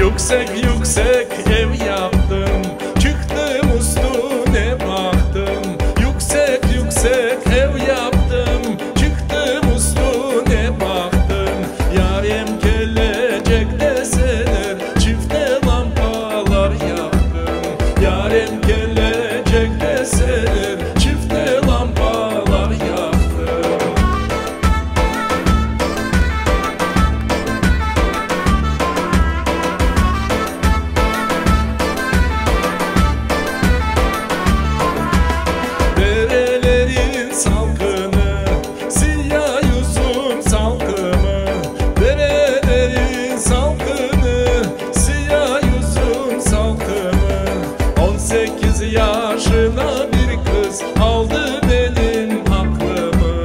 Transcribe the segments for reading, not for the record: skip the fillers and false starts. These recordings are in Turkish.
Yüksek yüksek ev yaptım, çıktım üstüne baktım. Yüksek yüksek ev yaptım, çıktım üstüne baktım. Yarim gelecek deseler, çifte lampalar yaktım. Yarim gelecek deseler, çifte lampalar yaktım. Salkını, siyah yüzüm salkımı. Derelerin salkını, siyah yüzüm salkımı. 18 yaşına bir kız aldı benim aklımı.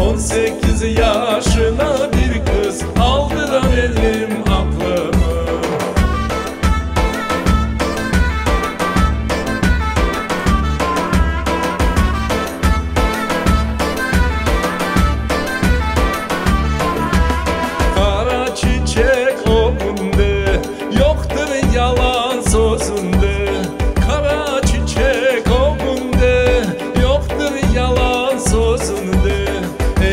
18 yaşına bir kız aldı da benim aklımı. Çiçek o günde yoktur yalan sözünde. Kara çiçek o günde yoktur yalan sözünde.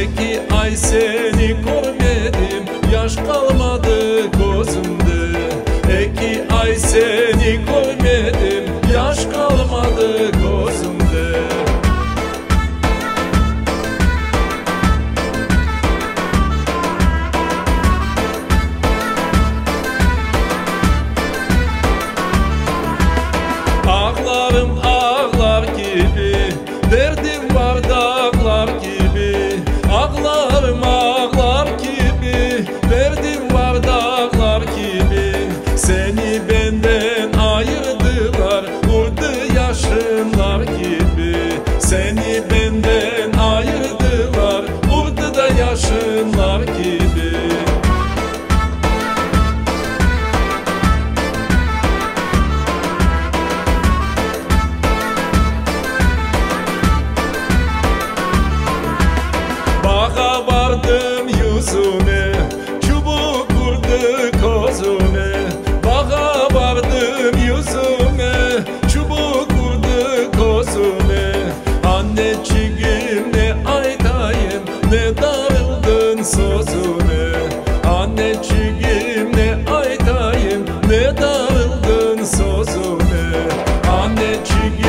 2 ay seni görmedim, yaş kalmadı gözümde. 2 ay seni görmedim, yaş kalmadı gözümde. Ağlarım ağlar gibi, derdim var dağlar gibi. Ağlarım ağlar gibi, derdim var dağlar gibi. Seni benden ayırdılar, vurdu yaşınlar gibi. Seni benden ayırdılar, vurdu da yaşınlar gibi. Bağa vardım yüzüme, çubuk vurdu gözüme. Bağa vardım yüzüme, çubuk vurdu gözüme. Anneciğim ne aytayım, ne darıldın sözüme. Anneciğim ne aytayım, ne darıldın sözüme. Anneciğim